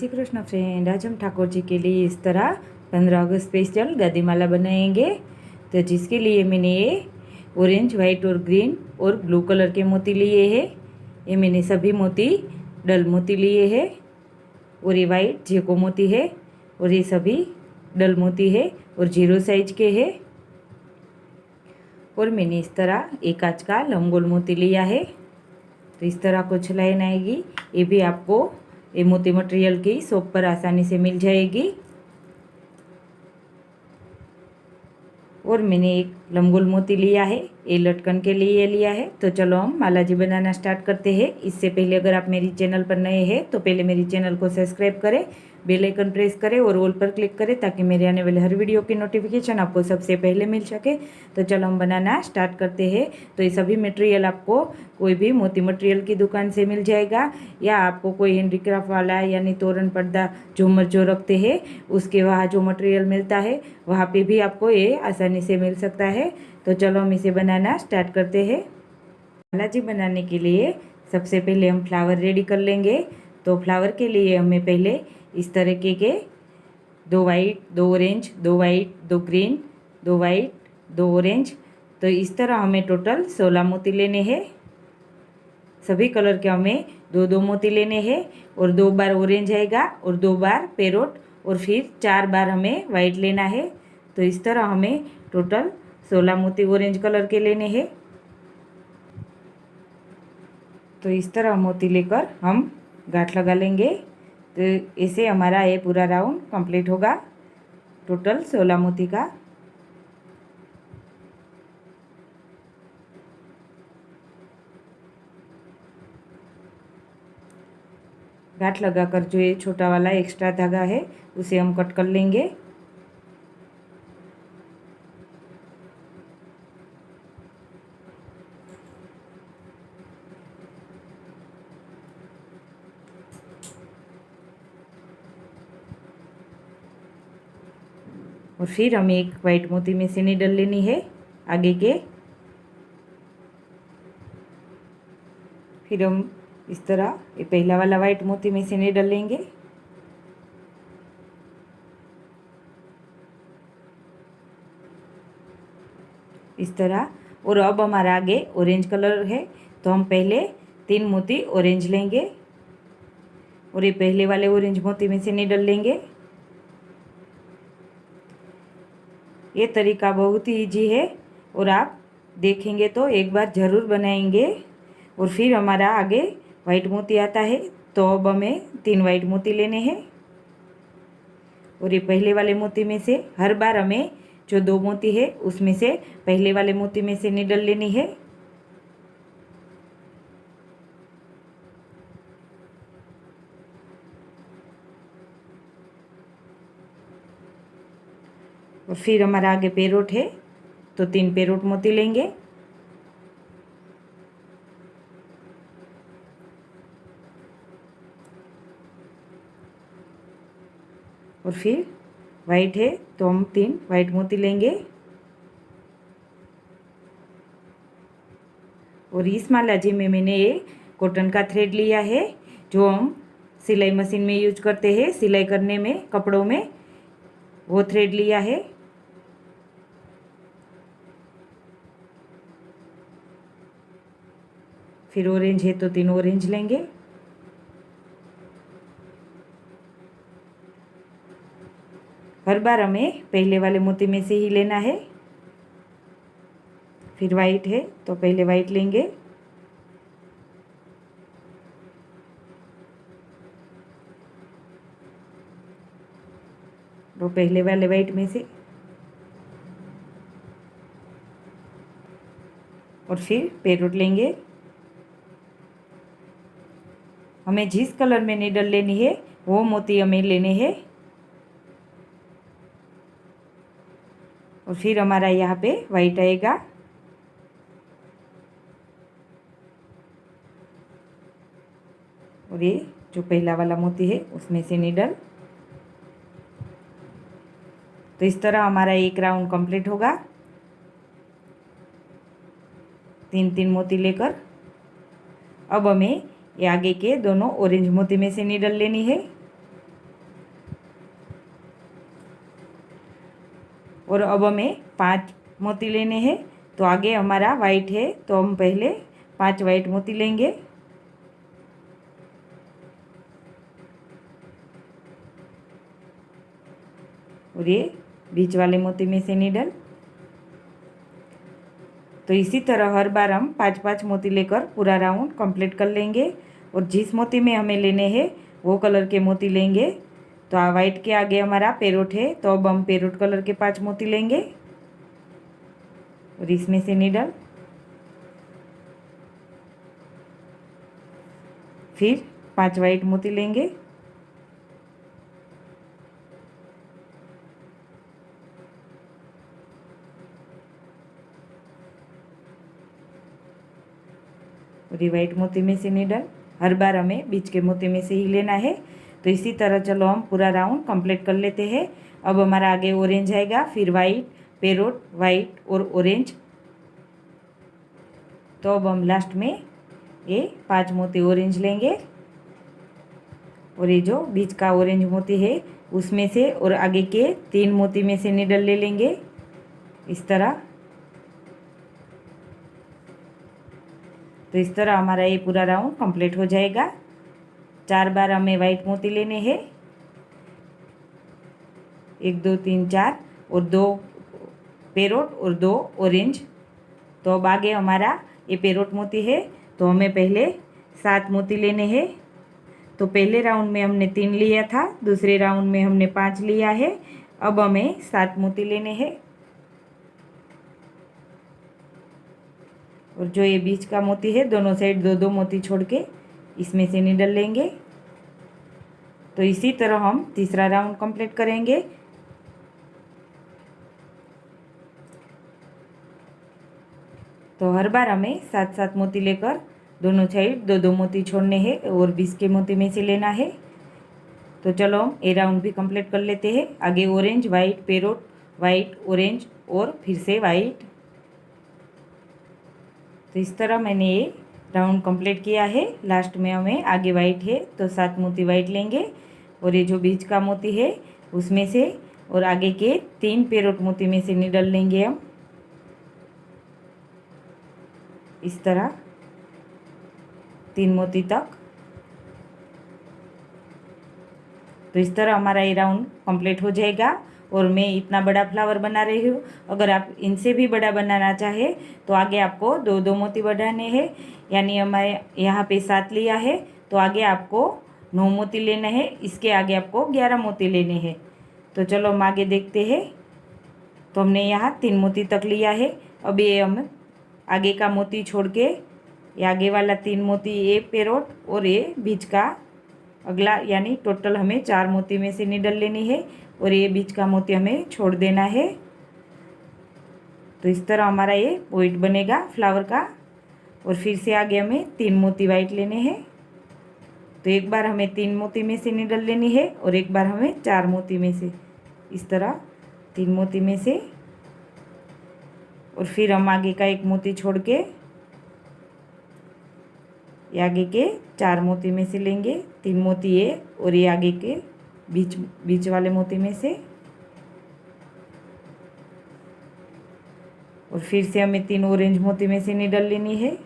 Shri Krishna friend. आज हम ठाकुर जी के लिए इस तरह 15 अगस्त स्पेशल गद्दी माला बनाएंगे। तो जिसके लिए मैंने ये ऑरेंज, वाइट और ग्रीन और ब्लू कलर के मोती लिए हैं। ये मैंने सभी मोती डल मोती लिए हैं और ये वाइट जेको मोती है और ये सभी डल मोती है और 0 साइज के है। और मैंने इस तरह एक कांच का लंबगोल मोती लिया है। तो इस तरह कुछ लाइन आएगी। ये भी आपको ये मोती मटेरियल की शॉप पर आसानी से मिल जाएगी। और मैंने एक लंबगोल मोती लिया है, ये लटकन के लिए लिया है। तो चलो हम माला जी बनाना स्टार्ट करते हैं। इससे पहले अगर आप मेरी चैनल पर नए हैं तो पहले मेरी चैनल को सब्सक्राइब करें, बेल आइकन प्रेस करें और ऑल पर क्लिक करें ताकि मेरे आने वाले हर वीडियो की नोटिफिकेशन आपको सबसे पहले मिल सके। तो चलो हम बनाना स्टार्ट करते हैं। तो ये सभी मटेरियल आपको कोई भी मोती मटेरियल की दुकान से मिल जाएगा, या आपको कोई हैंडीक्राफ्ट वाला यानी तोरण पर्दा झूमर जो रखते हैं उसके वहाँ जो मटेरियल मिलता है वहाँ पे भी आपको ये आसानी से मिल सकता है। तो चलो हम इसे बनाना स्टार्ट करते हैं। माला जी बनाने के लिए सबसे पहले हम फ्लावर रेडी कर लेंगे। तो फ्लावर के लिए हमें पहले इस तरीके के 2 white, 2 orange, 2 white, 2 green, 2 white, 2 orange, तो इस तरह हमें टोटल 16 मोती लेने हैं। सभी कलर के हमें 2-2 मोती लेने हैं और 2 बार ऑरेंज आएगा और 2 बार पैरोट और फिर 4 बार हमें वाइट लेना है। तो इस तरह हमें टोटल 16 मोती ऑरेंज कलर के लेने हैं। तो इस तरह मोती लेकर हम गांठ लगा लेंगे। तो ऐसे हमारा ये पूरा राउंड कंप्लीट होगा, टोटल 16 मोती का। गांठ लगाकर जो ये छोटा वाला एक्स्ट्रा धागा है उसे हम कट कर लेंगे। और फिर हमें एक वाइट मोती में से नीडल लेनी है आगे के। फिर हम इस तरह ये पहला वाला वाइट मोती में से नीडल लेंगे। इस तरह। और अब हमारा आगे ऑरेंज कलर है तो हम पहले 3 मोती ऑरेंज लेंगे और ये पहले वाले ऑरेंज मोती में से नीडल लेंगे। ये तरीका बहुत ही ईजी है और आप देखेंगे तो एक बार ज़रूर बनाएंगे। और फिर हमारा आगे वाइट मोती आता है तो अब हमें 3 वाइट मोती लेने हैं और ये पहले वाले मोती में से हर बार हमें जो 2 मोती है उसमें से पहले वाले मोती में से नीडल लेनी है। और फिर हमारा आगे पैरोट है तो 3 पैरोट मोती लेंगे। और फिर वाइट है तो हम 3 वाइट मोती लेंगे। और इस माला जी में मैंने ये कॉटन का थ्रेड लिया है जो हम सिलाई मशीन में यूज करते हैं सिलाई करने में कपड़ों में, वो थ्रेड लिया है। फिर ऑरेंज है तो 3 ऑरेंज लेंगे। हर बार हमें पहले वाले मोती में से ही लेना है। फिर वाइट है तो पहले वाइट लेंगे। तो पहले वाले वाइट में से और फिर पैरोट लेंगे। हमें जिस कलर में नीडल लेनी है वो मोती हमें लेने हैं। और फिर हमारा यहाँ पे वाइट आएगा। और ये जो पहला वाला मोती है उसमें से नीडल। तो इस तरह हमारा एक राउंड कंप्लीट होगा 3-3 मोती लेकर। अब हमें ये आगे के दोनों ऑरेंज मोती में से नीडल लेनी है। और अब हमें 5 मोती लेने हैं। तो आगे हमारा वाइट है तो हम पहले 5 वाइट मोती लेंगे। और ये बीच वाले मोती में से नीडल। तो इसी तरह हर बार हम 5-5 मोती लेकर पूरा राउंड कंप्लीट कर लेंगे। और जिस मोती में हमें लेने हैं वो कलर के मोती लेंगे। तो वाइट के आगे हमारा पैरोट है तो अब हम पैरोट कलर के 5 मोती लेंगे और इसमें से नीडल। फिर 5 वाइट मोती लेंगे और ये वाइट मोती में से नीडल। हर बार हमें बीच के मोती में से ही लेना है। तो इसी तरह चलो हम पूरा राउंड कंप्लीट कर लेते हैं। अब हमारा आगे ऑरेंज आएगा, फिर वाइट, पैरोट, वाइट और ऑरेंज। तो अब हम लास्ट में ये 5 मोती ऑरेंज लेंगे और ये जो बीच का ऑरेंज मोती है उसमें से और आगे के 3 मोती में से नीडल ले लेंगे इस तरह। तो इस तरह हमारा ये पूरा राउंड कंप्लीट हो जाएगा। 4 बार हमें वाइट मोती लेने हैं, 1 2 3 4 और 2 पैरोट और 2 ऑरेंज। तो अब आगे हमारा ये पैरोट मोती है तो हमें पहले 7 मोती लेने हैं। तो पहले राउंड में हमने 3 लिया था, दूसरे राउंड में हमने 5 लिया है। अब हमें 7 मोती लेने हैं और जो ये बीच का मोती है दोनों साइड 2-2 मोती छोड़ के इसमें से नीडल लेंगे। तो इसी तरह हम तीसरा राउंड कंप्लीट करेंगे। तो हर बार हमें 7-7 मोती लेकर दोनों साइड 2-2 मोती छोड़ने हैं और बीच के मोती में से लेना है। तो चलो हम ये राउंड भी कंप्लीट कर लेते हैं। आगे orange, white, parrot, white, orange और फिर से वाइट। तो इस तरह मैंने ये राउंड कंप्लीट किया है। लास्ट में हमें आगे वाइट है तो 7 मोती वाइट लेंगे और ये जो बीच का मोती है उसमें से और आगे के 3 पैरोट मोती में से नीडल लेंगे हम इस तरह 3 मोती तक। तो इस तरह हमारा ये राउंड कंप्लीट हो जाएगा। और मैं इतना बड़ा फ्लावर बना रही हूँ। अगर आप इनसे भी बड़ा बनाना चाहे तो आगे आपको 2-2 मोती बढ़ाने हैं। यानी हमारे यहाँ पे 7 लिया है तो आगे आपको 9 मोती लेना है, इसके आगे आपको 11 मोती लेने हैं। तो चलो हम आगे देखते हैं। तो हमने यहाँ 3 मोती तक लिया है। अब ये हम आगे का मोती छोड़ के ये आगे वाला 3 मोती ये पैरोट और ये बीच का अगला यानी टोटल हमें 4 मोती में से नीडल लेनी है और ये बीच का मोती हमें छोड़ देना है। तो इस तरह हमारा ये पॉइंट बनेगा फ्लावर का। और फिर से आगे हमें 3 मोती वाइट लेने हैं। तो एक बार हमें 3 मोती में से नीडल लेनी है और एक बार हमें 4 मोती में से इस तरह 3 मोती में से। और फिर हम आगे का एक मोती छोड़ के ये आगे के 4 मोती में से लेंगे, 3 मोती ये और ये आगे के बीच वाले मोती में से। और फिर से हमें 3 ऑरेंज मोती में से नीडल लेनी है।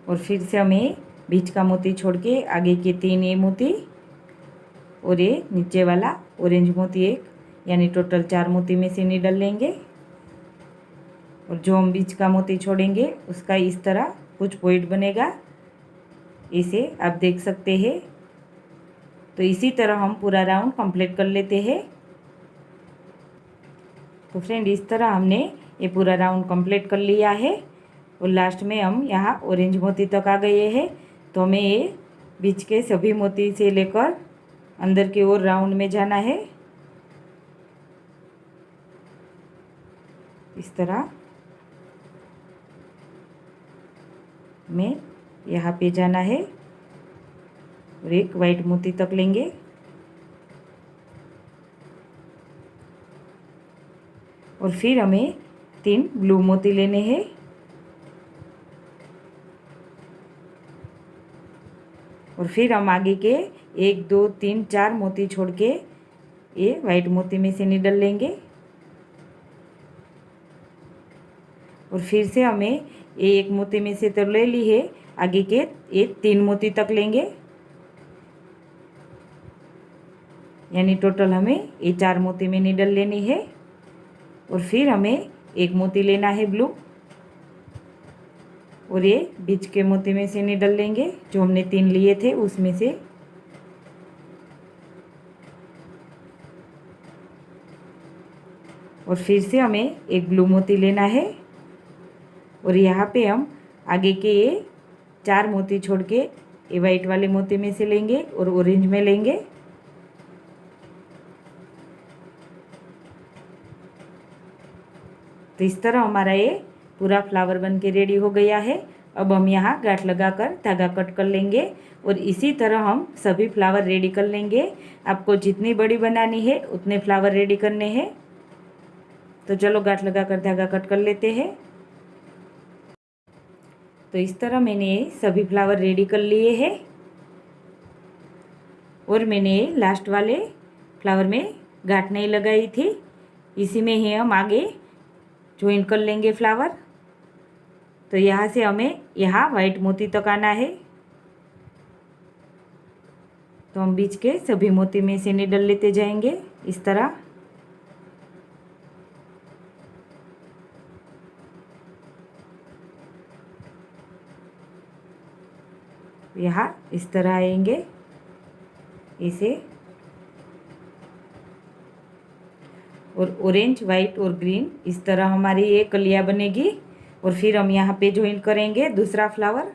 और फिर से हमें बीच का मोती छोड़ के आगे के 3 ये मोती और ये नीचे वाला ऑरेंज मोती एक यानी टोटल 4 मोती में से नीडल लेंगे। और जो हम बीच का मोती छोड़ेंगे उसका इस तरह कुछ पॉइंट बनेगा, इसे आप देख सकते हैं। तो इसी तरह हम पूरा राउंड कंप्लीट कर लेते हैं। तो फ्रेंड इस तरह हमने ये पूरा राउंड कंप्लीट कर लिया है और लास्ट में हम यहाँ ऑरेंज मोती तक आ गए हैं। तो हमें ये बीच के सभी मोती से लेकर अंदर की ओर राउंड में जाना है इस तरह। में यहाँ पे जाना है और एक वाइट मोती तक लेंगे और फिर हमें 3 ब्लू मोती लेने हैं और फिर हम आगे के 1 2 3 4 मोती छोड़ के ये वाइट मोती में से निडल लेंगे और फिर से हमें ये 1 मोती में से तो ले ली है, आगे के ये 3 मोती तक लेंगे, यानी टोटल हमें ये 4 मोती में निडल लेनी है। और फिर हमें 1 मोती लेना है ब्लू और ये बीच के मोती में से निडल लेंगे, जो हमने 3 लिए थे उसमें से। और फिर से हमें 1 ब्लू मोती लेना है और यहाँ पे हम आगे के ये 4 मोती छोड़ के ये वाइट वाले मोती में से लेंगे और ऑरेंज में लेंगे। तो इस तरह हमारा ये पूरा फ्लावर बन के रेडी हो गया है। अब हम यहाँ गांठ लगाकर धागा कट कर लेंगे और इसी तरह हम सभी फ्लावर रेडी कर लेंगे। आपको जितनी बड़ी बनानी है उतने फ्लावर रेडी करने हैं। तो चलो गांठ लगाकर धागा कट कर लेते हैं। तो इस तरह मैंने सभी फ्लावर रेडी कर लिए हैं और मैंने लास्ट वाले फ्लावर में गांठ नहीं लगाई थी, इसी में ही हम आगे ज्वाइन कर लेंगे फ्लावर। तो यहाँ से हमें यहाँ वाइट मोती तक आना है, तो हम बीच के सभी मोती में से निडल लेते जाएंगे इस तरह। यहाँ इस तरह आएंगे इसे, और ऑरेंज वाइट और ग्रीन इस तरह हमारी ये कलियाँ बनेगी। और फिर हम यहाँ पे ज्वाइन करेंगे दूसरा फ्लावर,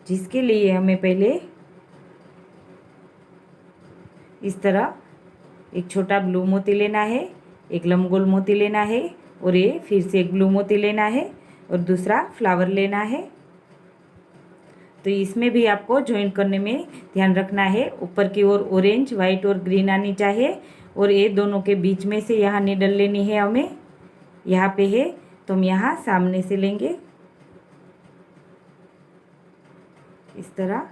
जिसके लिए हमें पहले इस तरह एक छोटा ब्लू मोती लेना है, एक लंबगोल मोती लेना है और ये फिर से एक ब्लू मोती लेना है और दूसरा फ्लावर लेना है। तो इसमें भी आपको ज्वाइन करने में ध्यान रखना है, ऊपर की ओर ऑरेंज वाइट और ग्रीन आनी चाहिए और ये दोनों के बीच में से यहाँ निडल लेनी है हमें। यहाँ पे है तो हम यहाँ सामने से लेंगे इस तरह,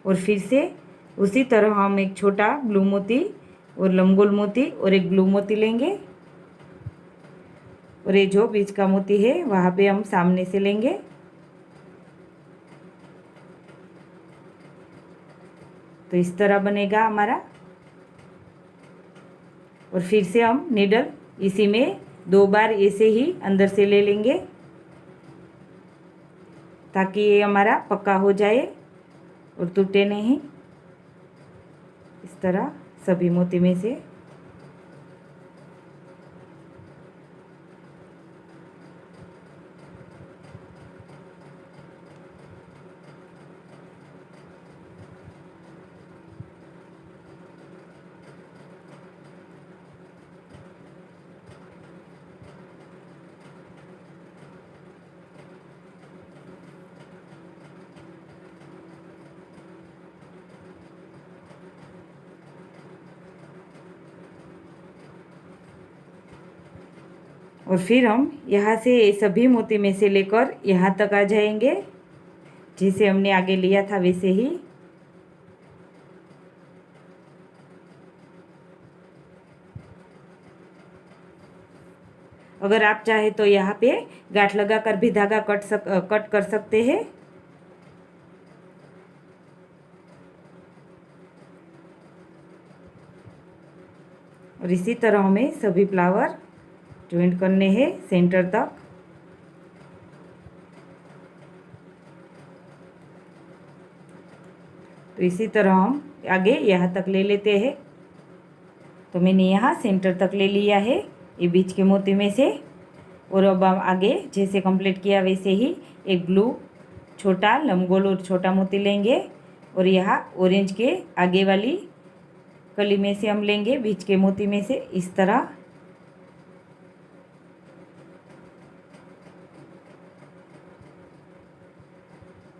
और फिर से उसी तरह हम एक छोटा ब्लू मोती और लंबगोल मोती और एक ब्लू मोती लेंगे और ये जो बीच का मोती है वहाँ पे हम सामने से लेंगे। तो इस तरह बनेगा हमारा। और फिर से हम नीडल इसी में 2 बार ऐसे ही अंदर से ले लेंगे ताकि ये हमारा पक्का हो जाए और टूटे नहीं। इस तरह सभी मोती में से। और फिर हम यहाँ से सभी मोती में से लेकर यहाँ तक आ जाएंगे, जैसे हमने आगे लिया था वैसे ही। अगर आप चाहे तो यहाँ पे गांठ लगाकर भी धागा कट कर सकते हैं। और इसी तरह हमें सभी फ्लावर ज्वाइन करने हैं सेंटर तक। तो इसी तरह हम आगे यहाँ तक ले लेते हैं। तो मैंने यहाँ सेंटर तक ले लिया है ये बीच के मोती में से। और अब हम आगे जैसे कंप्लीट किया वैसे ही एक ब्लू छोटा लंबगोल और छोटा मोती लेंगे और यहाँ ऑरेंज के आगे वाली कली में से हम लेंगे बीच के मोती में से इस तरह।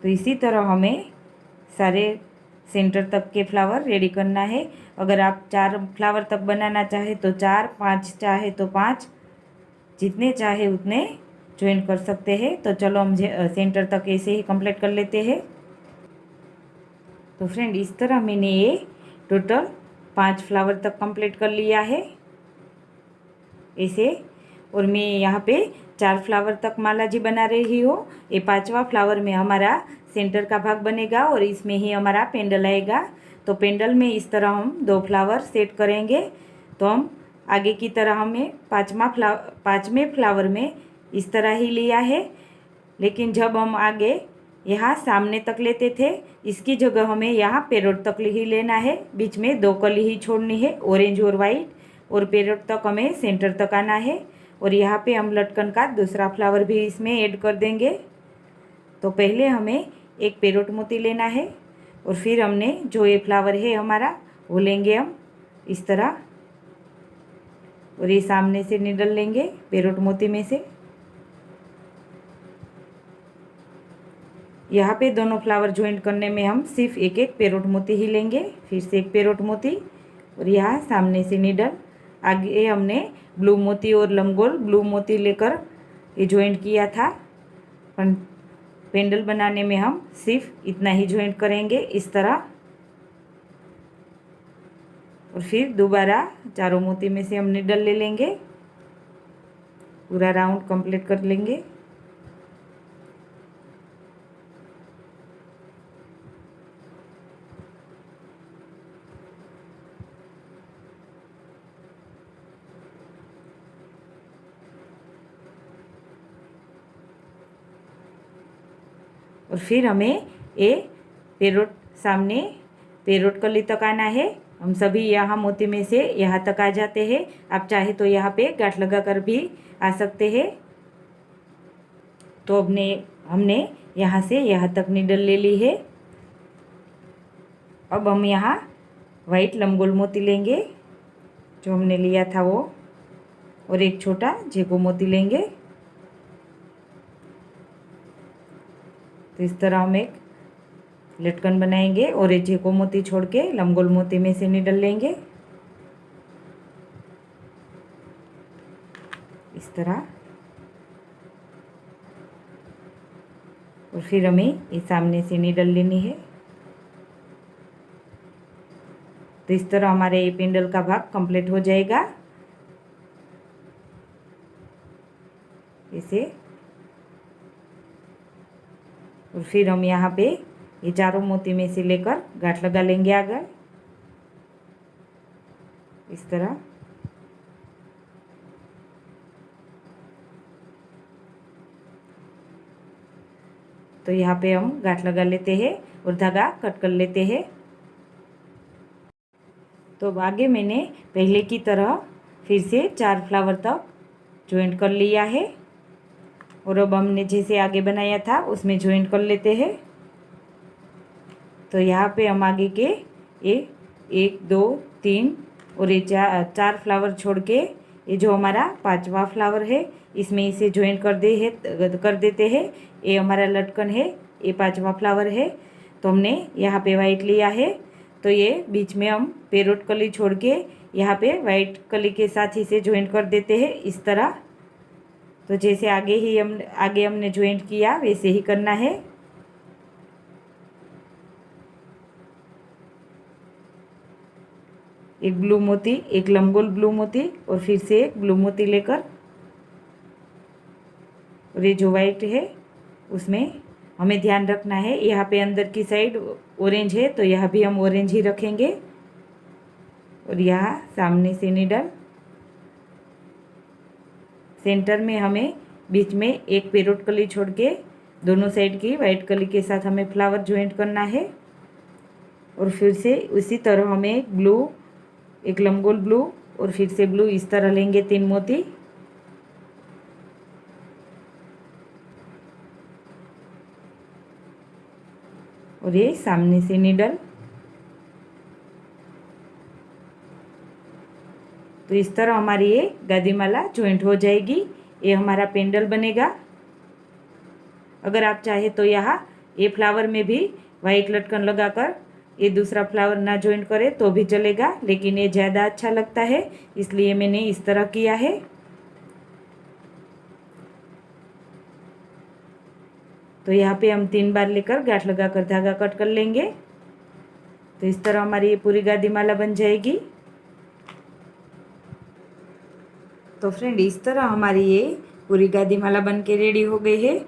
तो इसी तरह हमें सारे सेंटर तक के फ्लावर रेडी करना है। अगर आप 4 फ्लावर तक बनाना चाहे तो 4, 5 चाहे तो 5, जितने चाहे उतने ज्वाइन कर सकते हैं। तो चलो हम सेंटर तक ऐसे ही कंप्लीट कर लेते हैं। तो फ्रेंड इस तरह मैंने ये टोटल 5 फ्लावर तक कंप्लीट कर लिया है ऐसे। और मैं यहाँ पे 4 फ्लावर तक माला जी बना रही हूँ। ये 5वां फ्लावर में हमारा सेंटर का भाग बनेगा और इसमें ही हमारा पेंडल आएगा। तो पेंडल में इस तरह हम 2 फ्लावर सेट करेंगे। तो हम आगे की तरह हमें 5वें फ्लावर में इस तरह ही लिया है, लेकिन जब हम आगे यहाँ सामने तक लेते थे, इसकी जगह हमें यहाँ पैरोट तक ही लेना है। बीच में 2 कली ही छोड़नी है, ऑरेंज और वाइट, और पैरोट तक हमें सेंटर तक आना है। और यहाँ पे हम लटकन का दूसरा फ्लावर भी इसमें ऐड कर देंगे। तो पहले हमें एक पैरोट मोती लेना है और फिर हमने जो ये फ्लावर है हमारा वो लेंगे हम इस तरह, और ये सामने से निडल लेंगे पैरोट मोती में से। यहाँ पे दोनों फ्लावर ज्वाइंट करने में हम सिर्फ एक एक पैरोट मोती ही लेंगे, फिर से एक पैरोट मोती, और यहाँ सामने से निडल। आगे हमने ब्लू मोती और लमगोल ब्लू मोती लेकर ये ज्वाइंट किया था, पर पेंडल बनाने में हम सिर्फ इतना ही ज्वाइंट करेंगे इस तरह। और फिर दोबारा चारों मोती में से हम निडल ले लेंगे, पूरा राउंड कंप्लीट कर लेंगे। और फिर हमें ये पैरोट सामने पैरोट कली तक आना है। हम सभी यहाँ मोती में से यहाँ तक आ जाते हैं। आप चाहे तो यहाँ पे गांठ लगा कर भी आ सकते हैं। तो हमने यहाँ से यहाँ तक निडल ले ली है। अब हम यहाँ वाइट लमगोल मोती लेंगे जो हमने लिया था वो, और एक छोटा जेको मोती लेंगे। तो इस तरह हम एक लटकन बनाएंगे और ये जेको मोती छोड़ के लमगोल मोती में से निडल लेंगे इस तरह। और फिर हमें ये सामने से निडल लेनी है। तो इस तरह हमारे ये पेंडल का भाग कंप्लीट हो जाएगा ऐसे। और फिर हम यहाँ पे ये चारों मोती में से लेकर गांठ लगा लेंगे आगे इस तरह। तो यहाँ पे हम गांठ लगा लेते हैं और धागा कट कर लेते हैं। तो आगे मैंने पहले की तरह फिर से 4 फ्लावर तक ज्वाइंट कर लिया है, और अब हमने जैसे आगे बनाया था उसमें ज्वाइंट कर लेते हैं। तो यहाँ पे हम आगे के ये 1 2 3 और ये 4 फ्लावर छोड़ के ये जो हमारा 5वां फ्लावर है इसमें इसे ज्वाइंट कर देते हैं। ये हमारा लटकन है, ये 5वां फ्लावर है। तो हमने यहाँ पे वाइट लिया है, तो ये बीच में हम पैरोट कली छोड़ के यहाँ पे वाइट कली के साथ इसे ज्वाइंट कर देते हैं इस तरह। तो जैसे आगे हमने ज्वाइंट किया वैसे ही करना है। एक ब्लू मोती, एक लमगोल ब्लू मोती और फिर से एक ब्लू मोती लेकर, और ये जो वाइट है उसमें हमें ध्यान रखना है यहाँ पे अंदर की साइड ऑरेंज है, तो यहाँ भी हम ऑरेंज ही रखेंगे। और यहाँ सामने से निडल, सेंटर में हमें बीच में एक पैरोट कली छोड़ के दोनों साइड की वाइट कली के साथ हमें फ्लावर ज्वाइंट करना है। और फिर से उसी तरह हमें एक ब्लू, एक लमगोल ब्लू और फिर से ब्लू इस तरह लेंगे 3 मोती। और ये सामने से निडल। तो इस तरह हमारी ये गादी माला ज्वाइंट हो जाएगी। ये हमारा पेंडल बनेगा। अगर आप चाहे तो यहाँ ये फ्लावर में भी वाइट लटकन लगाकर ये दूसरा फ्लावर ना ज्वाइंट करे तो भी चलेगा, लेकिन ये ज़्यादा अच्छा लगता है इसलिए मैंने इस तरह किया है। तो यहाँ पे हम 3 बार लेकर गांठ लगाकर धागा कट कर लेंगे। तो इस तरह हमारी ये पूरी गादी माला बन जाएगी। तो फ्रेंड इस तरह हमारी ये पूरी गादी माला बन के रेडी हो गई है।